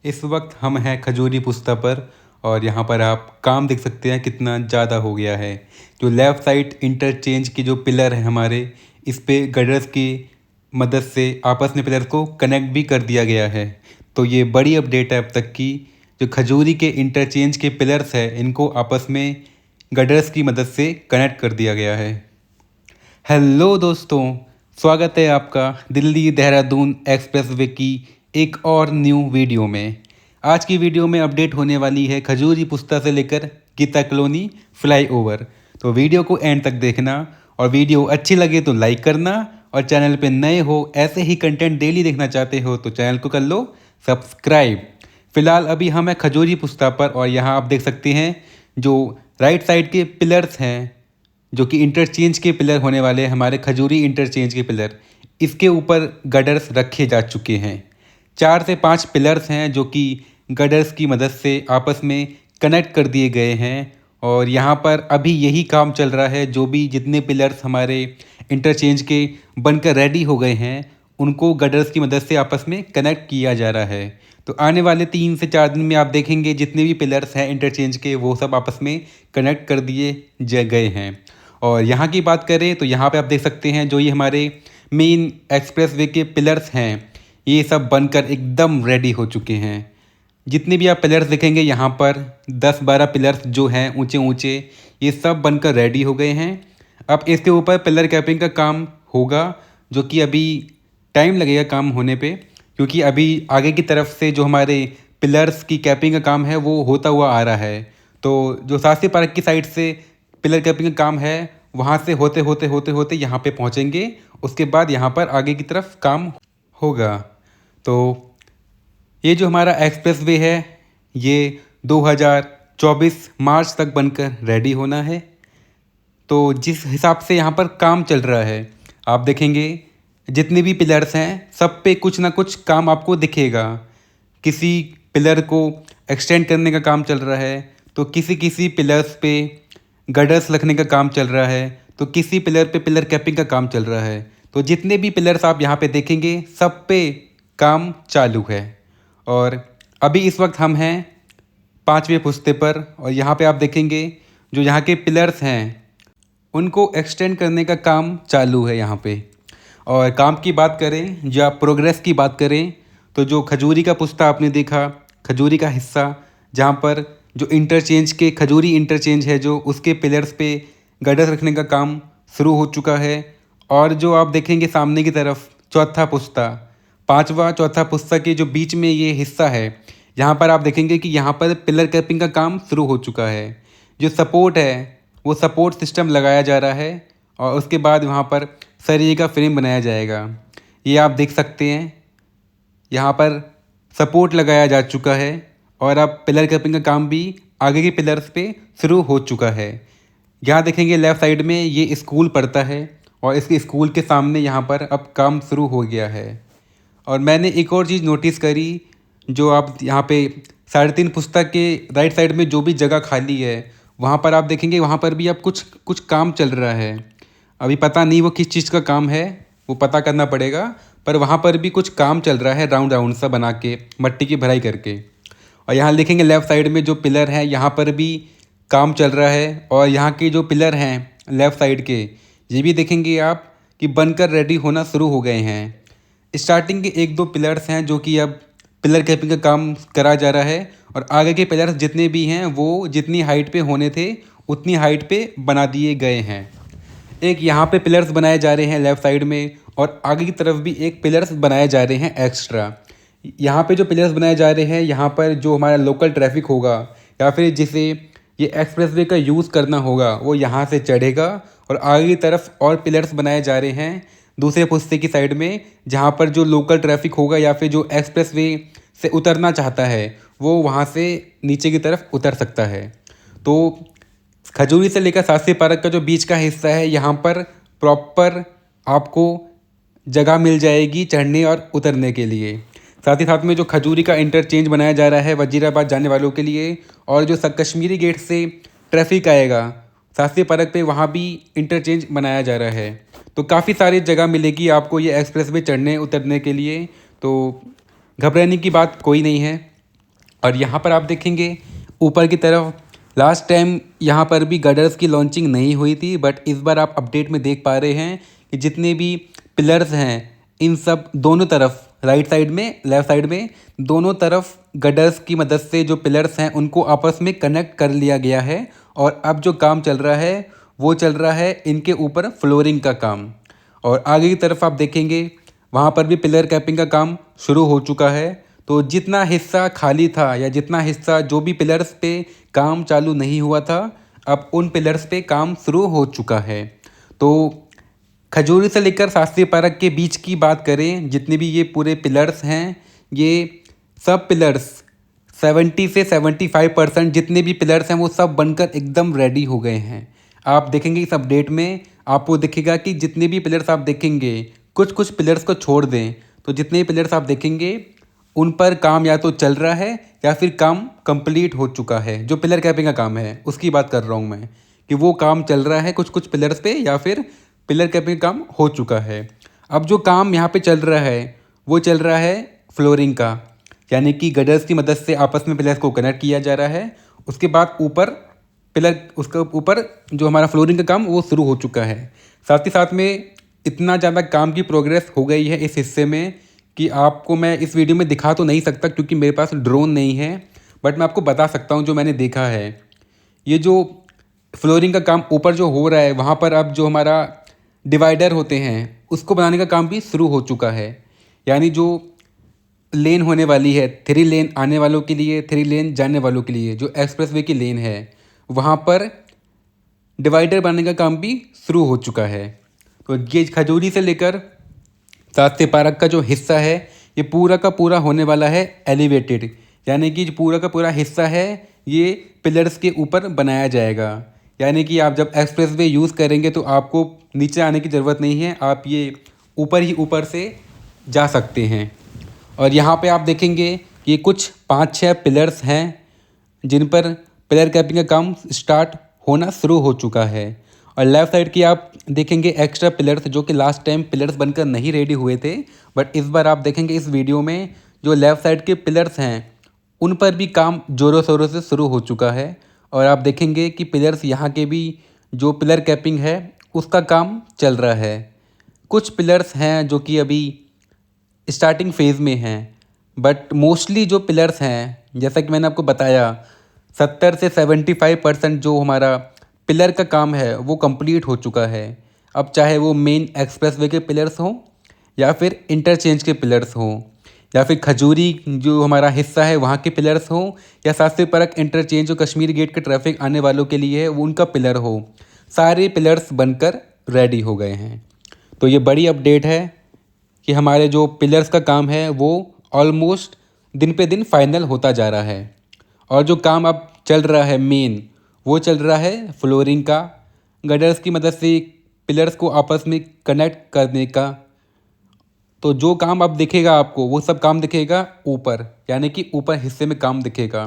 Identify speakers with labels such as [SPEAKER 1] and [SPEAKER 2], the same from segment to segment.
[SPEAKER 1] इस वक्त हम हैं खजूरी पुस्ता पर और यहाँ पर आप काम देख सकते हैं कितना ज़्यादा हो गया है। जो लेफ़्ट साइड इंटरचेंज की जो पिलर है हमारे, इस पे गडर्स की मदद से आपस में पिलर को कनेक्ट भी कर दिया गया है। तो ये बड़ी अपडेट है अब तक की। जो खजूरी के इंटरचेंज के पिलर्स है इनको आपस में गडर्स की मदद से कनेक्ट कर दिया गया है। हेलो दोस्तों, स्वागत है आपका दिल्ली देहरादून एक्सप्रेसवे की एक और न्यू वीडियो में। आज की वीडियो में अपडेट होने वाली है खजूरी पुस्ता से लेकर गीता कॉलोनी फ्लाईओवर। तो वीडियो को एंड तक देखना और वीडियो अच्छी लगे तो लाइक करना, और चैनल पे नए हो, ऐसे ही कंटेंट डेली देखना चाहते हो तो चैनल को कर लो सब्सक्राइब। फिलहाल अभी हम हैं खजूरी पुस्ता पर और यहाँ आप देख सकते हैं जो राइट साइड के पिलर्स हैं, जो कि इंटरचेंज के पिलर होने वाले हैं, हमारे खजूरी इंटरचेंज के पिलर, इसके ऊपर गडर्स रखे जा चुके हैं। 4 से 5 पिलर्स हैं जो कि गडर्स की मदद से आपस में कनेक्ट कर दिए गए हैं। और यहाँ पर अभी यही काम चल रहा है। जो भी जितने पिलर्स हमारे इंटरचेंज के बनकर रेडी हो गए हैं उनको गडर्स की मदद से आपस में कनेक्ट किया जा रहा है। तो आने वाले 3 से 4 दिन में आप देखेंगे जितने भी पिलर्स हैं इंटरचेंज के वो सब आपस में कनेक्ट कर दिए गए हैं। और यहाँ की बात करें तो यहाँ पे आप देख सकते हैं जो ये हमारे मेन एक्सप्रेसवे के पिलर्स हैं ये सब बनकर एकदम रेडी हो चुके हैं। जितने भी आप पिलर्स देखेंगे यहाँ पर 10-12 पिलर्स जो हैं ऊंचे ऊंचे, ये सब बनकर रेडी हो गए हैं। अब इसके ऊपर पिलर कैपिंग का काम होगा, जो कि अभी टाइम लगेगा काम होने पे, क्योंकि अभी आगे की तरफ से जो हमारे पिलर्स की कैपिंग का काम है वो होता हुआ आ रहा है। तो जो शास्त्री पार्क की साइड से पिलर कैपिंग का काम है वहाँ से होते होते होते होते यहाँ पे पहुँचेंगे। उसके बाद यहाँ पर आगे की तरफ काम होगा। तो ये जो हमारा एक्सप्रेसवे है ये 2024 मार्च तक बनकर रेडी होना है। तो जिस हिसाब से यहाँ पर काम चल रहा है आप देखेंगे जितने भी पिलर्स हैं सब पे कुछ ना कुछ काम आपको दिखेगा। किसी पिलर को एक्सटेंड करने का काम चल रहा है, तो किसी किसी पिलर्स पे गडर्स रखने का काम चल रहा है, तो किसी पिलर पे पिलर कैपिंग का काम चल रहा है। तो जितने भी पिलर्स आप यहाँ पे देखेंगे सब पे काम चालू है। और अभी इस वक्त हम हैं 5वें पुस्ते पर और यहाँ पे आप देखेंगे जो यहाँ के पिलर्स हैं उनको एक्सटेंड करने का काम चालू है यहाँ पे। और काम की बात करें या प्रोग्रेस की बात करें तो जो खजूरी का पुस्ता आपने देखा, खजूरी का हिस्सा जहाँ पर जो इंटरचेंज के खजूरी इंटरचेंज है जो उसके पिलर्स पे गडर्स रखने का काम शुरू हो चुका है। और जो आप देखेंगे सामने की तरफ चौथा पुस्ता, 5वां चौथा पुस्ता के जो बीच में ये हिस्सा है यहाँ पर आप देखेंगे कि यहाँ पर पिलर कैपिंग का काम शुरू हो चुका है। जो सपोर्ट है वो सपोर्ट सिस्टम लगाया जा रहा है और उसके बाद वहाँ पर सरिये का फ्रेम बनाया जाएगा। ये आप देख सकते हैं यहाँ पर सपोर्ट लगाया जा चुका है और अब पिलर कैपिंग का काम भी आगे के पिलर्स पे शुरू हो चुका है। यहाँ देखेंगे लेफ़्ट साइड में ये स्कूल पड़ता है और इसके स्कूल के सामने यहाँ पर अब काम शुरू हो गया है। और मैंने एक और चीज़ नोटिस करी, जो आप यहाँ पे 3.5 पुस्तक के राइट साइड में जो भी जगह खाली है वहाँ पर आप देखेंगे वहाँ पर भी अब कुछ काम चल रहा है। अभी पता नहीं वो किस चीज़ का काम है, वो पता करना पड़ेगा, पर वहाँ पर भी कुछ काम चल रहा है राउंड राउंड सा बना के मट्टी की भराई करके। और यहाँ देखेंगे लेफ़्ट साइड में जो पिलर है यहाँ पर भी काम चल रहा है। और यहाँ के जो पिलर हैं लेफ़्ट साइड के ये भी देखेंगे आप कि बनकर रेडी होना शुरू हो गए हैं। स्टार्टिंग के 1-2 पिलर्स हैं जो कि अब पिलर कैपिंग का काम करा जा रहा है और आगे के पिलर्स जितने भी हैं वो जितनी हाइट पे होने थे उतनी हाइट पे बना दिए गए हैं। एक यहाँ पे पिलर्स बनाए जा रहे हैं लेफ़्ट साइड में और आगे की तरफ भी एक पिलर्स बनाए जा रहे हैं एक्स्ट्रा। यहाँ पे जो पिलर्स बनाए जा रहे हैं यहाँ पर जो हमारा लोकल ट्रैफिक होगा या फिर जिसे ये एक्सप्रेसवे का यूज़ करना होगा वो यहाँ से चढ़ेगा। और आगे की तरफ और पिलर्स बनाए जा रहे हैं दूसरे पुस्ते की साइड में, जहाँ पर जो लोकल ट्रैफिक होगा या फिर जो एक्सप्रेसवे से उतरना चाहता है वो वहाँ से नीचे की तरफ उतर सकता है। तो खजूरी से लेकर शास्त्री पार्क का जो बीच का हिस्सा है यहाँ पर प्रॉपर आपको जगह मिल जाएगी चढ़ने और उतरने के लिए। साथ ही साथ में जो खजूरी का इंटरचेंज बनाया जा रहा है वजीराबाद जाने वालों के लिए, और जो कश्मीरी गेट से ट्रैफिक आएगा शास्त्री पार्क पे वहाँ भी इंटरचेंज बनाया जा रहा है। तो काफ़ी सारी जगह मिलेगी आपको ये एक्सप्रेस वे चढ़ने उतरने के लिए। तो घबराने की बात कोई नहीं है। और यहाँ पर आप देखेंगे ऊपर की तरफ, लास्ट टाइम यहाँ पर भी गडर्स की लॉन्चिंग नहीं हुई थी, बट इस बार आप अपडेट में देख पा रहे हैं कि जितने भी पिलर्स हैं इन सब दोनों तरफ, राइट साइड में लेफ़्ट साइड में, दोनों तरफ गडर्स की मदद से जो पिलर्स हैं उनको आपस में कनेक्ट कर लिया गया है। और अब जो काम चल रहा है वो चल रहा है इनके ऊपर फ्लोरिंग का काम। और आगे की तरफ आप देखेंगे वहाँ पर भी पिलर कैपिंग का काम शुरू हो चुका है। तो जितना हिस्सा खाली था या जितना हिस्सा जो भी पिलर्स पे काम चालू नहीं हुआ था, अब उन पिलर्स पे काम शुरू हो चुका है। तो खजूरी से लेकर शास्त्री पार्क के बीच की बात करें, जितने भी ये पूरे पिलर्स हैं, ये सब पिलर्स 70 से 75% जितने भी पिलर्स हैं वो सब बनकर एकदम रेडी हो गए हैं। आप देखेंगे इस अपडेट में आपको दिखेगा कि जितने भी पिलर्स आप देखेंगे, कुछ कुछ पिलर्स को छोड़ दें तो जितने भी पिलर्स आप देखेंगे उन पर काम या तो चल रहा है या फिर काम कंप्लीट हो चुका है। जो पिलर कैपिंग का काम है उसकी बात कर रहा हूँ मैं, कि वो काम चल रहा है कुछ कुछ पिलर्स पे, या फिर पिलर कैपिंग का काम हो चुका है। अब जो काम यहाँ पे चल रहा है वो चल रहा है फ्लोरिंग का, यानी कि गडर्स की मदद से आपस में पिलर्स को कनेक्ट किया जा रहा है। उसके बाद ऊपर पिलर, उसके ऊपर जो हमारा फ्लोरिंग का काम वो शुरू हो चुका है। साथ ही साथ में इतना ज़्यादा काम की प्रोग्रेस हो गई है इस हिस्से में कि आपको मैं इस वीडियो में दिखा तो नहीं सकता क्योंकि मेरे पास ड्रोन नहीं है, बट मैं आपको बता सकता हूँ जो मैंने देखा है। ये जो फ्लोरिंग का काम ऊपर जो हो रहा है वहाँ पर अब जो हमारा डिवाइडर होते हैं उसको बनाने का काम भी शुरू हो चुका है। यानी जो लेन होने वाली है, 3 लेन आने वालों के लिए, 3 लेन जाने वालों के लिए, जो एक्सप्रेसवे की लेन है वहाँ पर डिवाइडर बनाने का काम भी शुरू हो चुका है। तो ये खजूरी से लेकर शास्त्री पार्क का जो हिस्सा है ये पूरा का पूरा होने वाला है एलिवेटेड, यानी कि जो पूरा का पूरा हिस्सा है ये पिलर्स के ऊपर बनाया जाएगा। यानी कि आप जब एक्सप्रेसवे यूज़ करेंगे तो आपको नीचे आने की ज़रूरत नहीं है, आप ये ऊपर ही ऊपर से जा सकते हैं। और यहाँ पे आप देखेंगे ये कुछ 5-6 पिलर्स हैं जिन पर पिलर कैपिंग का काम स्टार्ट होना शुरू हो चुका है। और लेफ़्ट साइड की आप देखेंगे एक्स्ट्रा पिलर्स जो कि लास्ट टाइम पिलर्स बनकर नहीं रेडी हुए थे, बट इस बार आप देखेंगे इस वीडियो में जो लेफ़्ट साइड के पिलर्स हैं उन पर भी काम ज़ोरों शोरों से शुरू हो चुका है। और आप देखेंगे कि पिलर्स यहाँ के भी जो पिलर कैपिंग है उसका काम चल रहा है। कुछ पिलर्स हैं जो कि अभी स्टार्टिंग फेज़ में हैं, बट मोस्टली जो पिलर्स हैं जैसा कि मैंने आपको बताया 70 से 75% जो हमारा पिलर का काम है वो कंप्लीट हो चुका है। अब चाहे वो मेन एक्सप्रेसवे के पिलर्स हों या फिर इंटरचेंज के पिलर्स हों या फिर खजूरी जो हमारा हिस्सा है वहाँ के पिलर्स हों या शास्त्री पार्क इंटरचेंज जो कश्मीर गेट के ट्रैफिक आने वालों के लिए है वो उनका पिलर हो, सारे पिलर्स बनकर रेडी हो गए हैं। तो ये बड़ी अपडेट है कि हमारे जो पिलर्स का काम है वो ऑलमोस्ट दिन पे दिन फाइनल होता जा रहा है। और जो काम अब चल रहा है मेन, वो चल रहा है फ्लोरिंग का, गडर्स की मदद से पिलर्स को आपस में कनेक्ट करने का। तो जो काम अब दिखेगा आपको वो सब काम दिखेगा ऊपर, यानी कि ऊपर हिस्से में काम दिखेगा।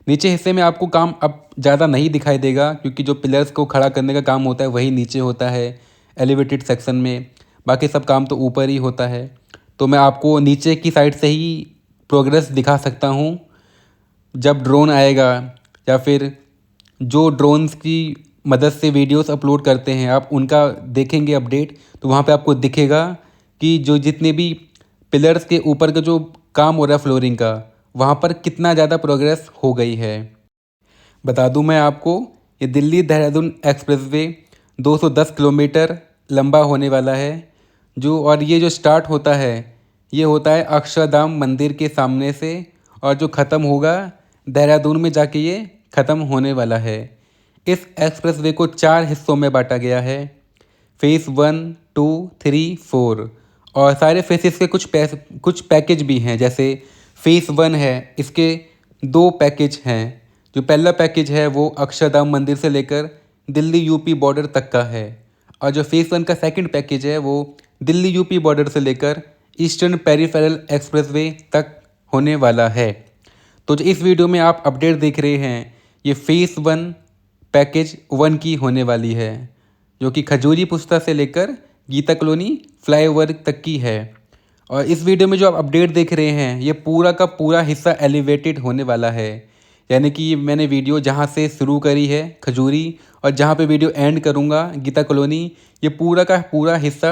[SPEAKER 1] नीचे हिस्से में आपको काम अब ज़्यादा नहीं दिखाई देगा क्योंकि जो पिलर्स को खड़ा करने का काम होता है वही नीचे होता है एलिवेटेड सेक्शन में, बाकी सब काम तो ऊपर ही होता है। तो मैं आपको नीचे की साइड से ही प्रोग्रेस दिखा सकता हूँ। जब ड्रोन आएगा या फिर जो ड्रोन्स की मदद से वीडियोस अपलोड करते हैं आप उनका देखेंगे अपडेट, तो वहाँ पे आपको दिखेगा कि जो जितने भी पिलर्स के ऊपर का जो काम हो रहा है फ्लोरिंग का, वहाँ पर कितना ज़्यादा प्रोग्रेस हो गई है। बता दूं मैं आपको, ये दिल्ली देहरादून एक्सप्रेसवे 210 किलोमीटर लंबा होने वाला है और ये जो स्टार्ट होता है ये होता है अक्षरधाम मंदिर के सामने से, और जो ख़त्म होगा देहरादून में जाके ये ख़त्म होने वाला है। इस एक्सप्रेसवे को 4 हिस्सों में बांटा गया है, फेज़ 1, 2, 3, 4। और सारे फेसेस के कुछ पैकेज भी हैं। जैसे फेज़ 1 है, इसके 2 पैकेज हैं। जो पहला पैकेज है वो अक्षरधाम मंदिर से लेकर दिल्ली यूपी बॉर्डर तक का है, और जो फेज़ 1 का सेकंड पैकेज है वो दिल्ली यूपी बॉर्डर से लेकर ईस्टर्न पेरिफेरल एक्सप्रेसवे तक होने वाला है। तो जो इस वीडियो में आप अपडेट देख रहे हैं ये फेज़ 1 पैकेज 1 की होने वाली है, जो कि खजूरी पुस्ता से लेकर गीता कॉलोनी फ्लाईओवर तक की है। और इस वीडियो में जो आप अपडेट देख रहे हैं ये पूरा का पूरा हिस्सा एलिवेटेड होने वाला है। यानी कि मैंने वीडियो जहाँ से शुरू करी है खजूरी और जहाँ पे वीडियो एंड करूँगा गीता कॉलोनी, ये पूरा का पूरा हिस्सा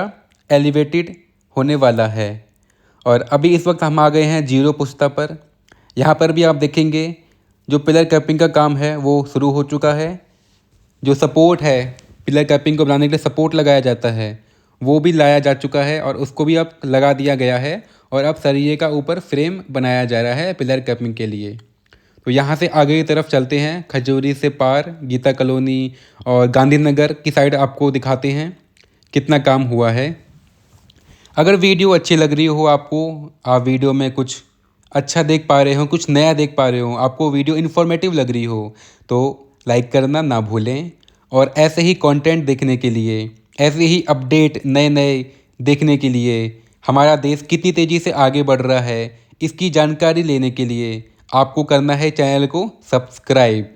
[SPEAKER 1] एलिवेटेड होने वाला है। और अभी इस वक्त हम आ गए हैं जीरो पुश्ता पर। यहाँ पर भी आप देखेंगे जो पिलर कैपिंग का काम है वो शुरू हो चुका है। जो सपोर्ट है, पिलर कैपिंग को बनाने के लिए सपोर्ट लगाया जाता है, वो भी लाया जा चुका है और उसको भी अब लगा दिया गया है। और अब सरिये का ऊपर फ्रेम बनाया जा रहा है पिलर कैपिंग के लिए। तो यहाँ से आगे की तरफ चलते हैं, खजूरी से पार गीता कॉलोनी और गांधीनगर की साइड आपको दिखाते हैं कितना काम हुआ है। अगर वीडियो अच्छी लग रही हो आपको, आप वीडियो में कुछ अच्छा देख पा रहे हो, कुछ नया देख पा रहे हो, आपको वीडियो इन्फॉर्मेटिव लग रही हो, तो लाइक करना ना भूलें। और ऐसे ही कंटेंट देखने के लिए, ऐसे ही अपडेट नए नए देखने के लिए, हमारा देश कितनी तेज़ी से आगे बढ़ रहा है इसकी जानकारी लेने के लिए आपको करना है चैनल को सब्सक्राइब।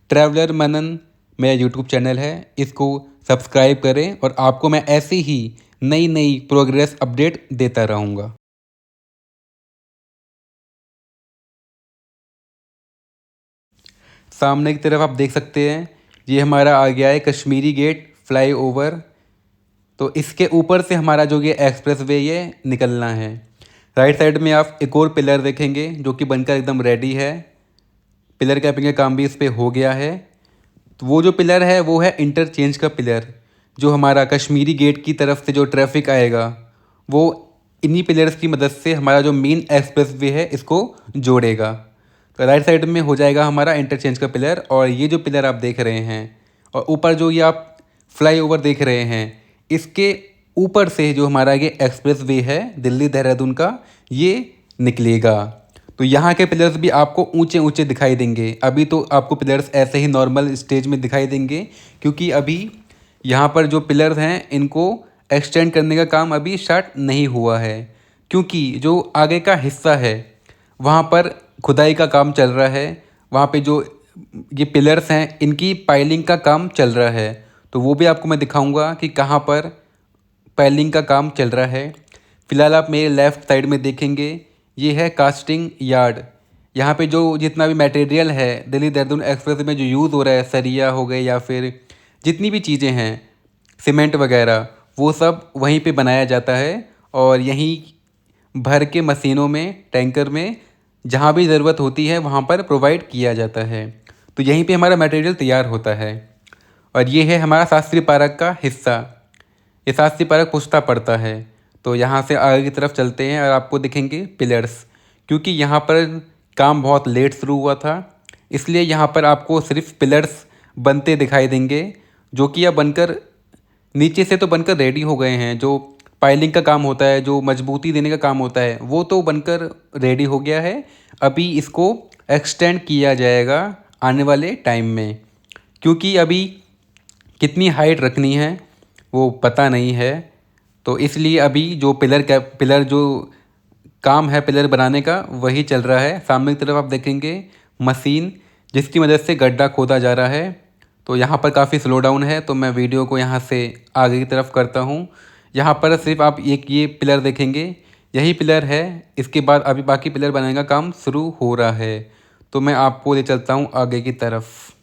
[SPEAKER 1] ट्रैवलर मनन मेरा यूट्यूब चैनल है, इसको सब्सक्राइब करें और आपको मैं ऐसे ही नई नई प्रोग्रेस अपडेट देता रहूँगा। सामने की तरफ आप देख सकते हैं ये हमारा आ गया है कश्मीरी गेट फ्लाईओवर। तो इसके ऊपर से हमारा जो ये एक्सप्रेस वे ये निकलना है। राइट साइड में आप एक और पिलर देखेंगे जो कि बनकर एकदम रेडी है। पिलर कैपिंग का काम भी इस पर हो गया है। तो वो जो पिलर है वो है इंटरचेंज का पिलर, जो हमारा कश्मीरी गेट की तरफ से जो ट्रैफिक आएगा वो इन्हीं पिलर्स की मदद से हमारा जो मेन एक्सप्रेस वे है इसको जोड़ेगा। तो राइट साइड में हो जाएगा हमारा इंटरचेंज का पिलर। और ये जो पिलर आप देख रहे हैं और ऊपर जो ये आप फ्लाईओवर देख रहे हैं, इसके ऊपर से जो हमारा ये एक्सप्रेस वे है दिल्ली देहरादून का, ये निकलेगा। तो यहाँ के पिलर्स भी आपको ऊंचे ऊंचे दिखाई देंगे। अभी तो आपको पिलर्स ऐसे ही नॉर्मल स्टेज में दिखाई देंगे, क्योंकि अभी यहाँ पर जो पिलर्स हैं इनको एक्सटेंड करने का काम अभी स्टार्ट नहीं हुआ है। क्योंकि जो आगे का हिस्सा है वहाँ पर खुदाई का काम चल रहा है। वहाँ पे जो ये पिलर्स हैं इनकी पाइलिंग का काम चल रहा है। तो वो भी आपको मैं दिखाऊंगा कि कहाँ पर पाइलिंग का काम चल रहा है। फ़िलहाल आप मेरे लेफ़्ट साइड में देखेंगे ये है कास्टिंग यार्ड। यहाँ पे जो जितना भी मटेरियल है दिल्ली देहरादून एक्सप्रेस में जो यूज़ हो रहा है, सरिया हो गए या फिर जितनी भी चीज़ें हैं, सीमेंट वगैरह, वो सब वहीं पे बनाया जाता है। और यहीं भर के मशीनों में, टैंकर में, जहाँ भी ज़रूरत होती है वहाँ पर प्रोवाइड किया जाता है। तो यहीं पे हमारा मटेरियल तैयार होता है। और ये है हमारा शास्त्री पार्क का हिस्सा। ये शास्त्री पार्क पुश्ता पड़ता है। तो यहाँ से आगे की तरफ चलते हैं और आपको दिखेंगे पिलर्स। क्योंकि यहाँ पर काम बहुत लेट शुरू हुआ था, इसलिए यहाँ पर आपको सिर्फ पिलर्स बनते दिखाई देंगे, जो कि अब बनकर नीचे से तो बनकर रेडी हो गए हैं। जो पाइलिंग का काम होता है, जो मजबूती देने का काम होता है, वो तो बनकर रेडी हो गया है। अभी इसको एक्सटेंड किया जाएगा आने वाले टाइम में, क्योंकि अभी कितनी हाइट रखनी है वो पता नहीं है। तो इसलिए अभी जो पिलर जो काम है पिलर बनाने का वही चल रहा है। सामने की तरफ आप देखेंगे मशीन जिसकी मदद से गड्ढा खोदा जा रहा है। तो यहाँ पर काफ़ी स्लो डाउन है, तो मैं वीडियो को यहाँ से आगे की तरफ करता हूँ। यहाँ पर सिर्फ आप एक ये पिलर देखेंगे, यही पिलर है। इसके बाद अभी बाकी पिलर बनाने का काम शुरू हो रहा है। तो मैं आपको ले चलता हूँ आगे की तरफ।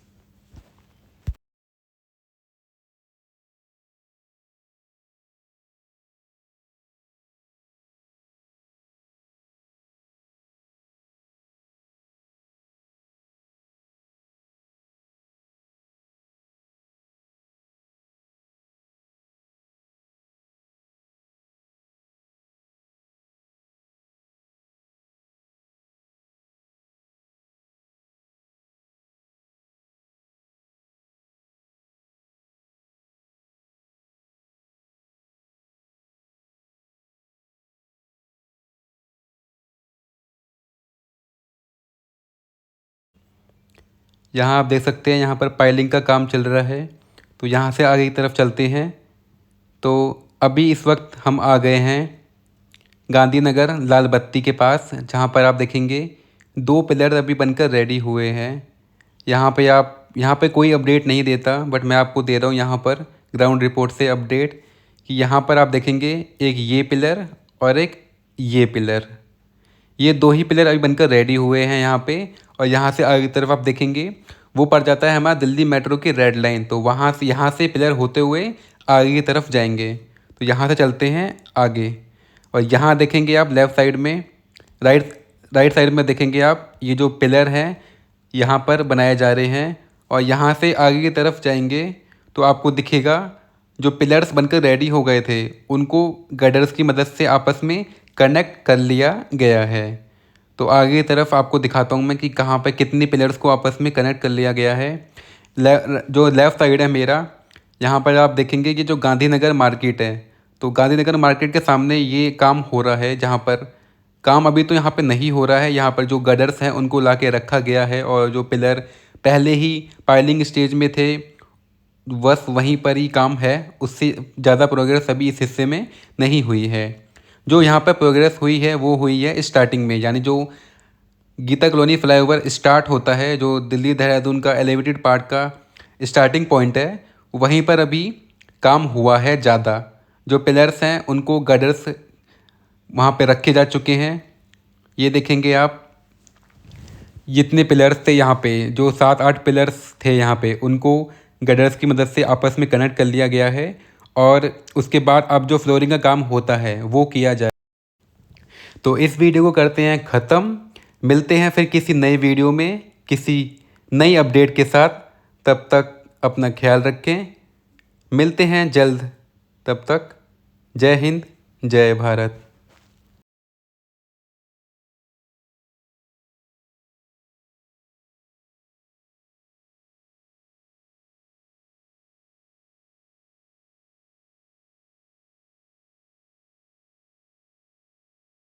[SPEAKER 1] यहाँ आप देख सकते हैं यहाँ पर पाइलिंग का काम चल रहा है। तो यहाँ से आगे की तरफ चलते हैं। तो अभी इस वक्त हम आ गए हैं गांधीनगर लाल बत्ती के पास, जहाँ पर आप देखेंगे दो पिलर अभी बनकर रेडी हुए हैं। यहाँ पे कोई अपडेट नहीं देता, बट मैं आपको दे रहा हूँ यहाँ पर ग्राउंड रिपोर्ट से अपडेट कि यहाँ पर आप देखेंगे एक ये पिलर और एक ये पिलर, ये 2 ही पिलर अभी बनकर रेडी हुए हैं यहाँ पे। और यहाँ से आगे की तरफ आप देखेंगे वो पड़ जाता है हमारा दिल्ली मेट्रो की रेड लाइन। तो वहाँ से यहाँ से पिलर होते हुए आगे की तरफ जाएंगे। तो यहाँ से चलते हैं आगे, और यहाँ देखेंगे आप लेफ़्ट साइड में, राइट साइड में देखेंगे आप ये जो पिलर हैं यहाँ पर बनाए जा रहे हैं। और यहाँ से आगे की तरफ जाएंगे तो आपको दिखेगा जो पिलर्स बनकर रेडी हो गए थे उनको गडर्स की मदद से आपस में कनेक्ट कर लिया गया है। तो आगे की तरफ आपको दिखाता हूँ मैं कि कहाँ पे कितनी पिलर्स को आपस में कनेक्ट कर लिया गया है। जो लेफ़्ट साइड है मेरा, यहाँ पर आप देखेंगे कि जो गांधीनगर मार्केट है, तो गांधीनगर मार्केट के सामने ये काम हो रहा है। जहाँ पर काम अभी तो यहाँ पे नहीं हो रहा है, यहाँ पर जो गडर्स हैं उनको ला के रखा गया है, और जो पिलर पहले ही पाइलिंग स्टेज में थे बस वहीं पर ही काम है। उससे ज़्यादा प्रोग्रेस अभी इस हिस्से में नहीं हुई है। जो यहाँ पर प्रोग्रेस हुई है वो हुई है स्टार्टिंग में, यानी जो गीता कॉलोनी फ्लाईओवर स्टार्ट होता है, जो दिल्ली देहरादून का एलिवेटेड पार्ट का स्टार्टिंग पॉइंट है, वहीं पर अभी काम हुआ है ज़्यादा। जो पिलर्स हैं उनको गडर्स वहाँ पे रखे जा चुके हैं। ये देखेंगे आप, जितने पिलर्स थे यहाँ पे, जो 7-8 पिलर्स थे यहाँ पे, उनको गडर्स की मदद से आपस में कनेक्ट कर लिया गया है। और उसके बाद अब जो फ्लोरिंग का काम होता है वो किया जाए। तो इस वीडियो को करते हैं ख़त्म। मिलते हैं फिर किसी नई वीडियो में किसी नई अपडेट के साथ। तब तक अपना ख्याल रखें, मिलते हैं जल्द। तब तक जय हिंद, जय भारत।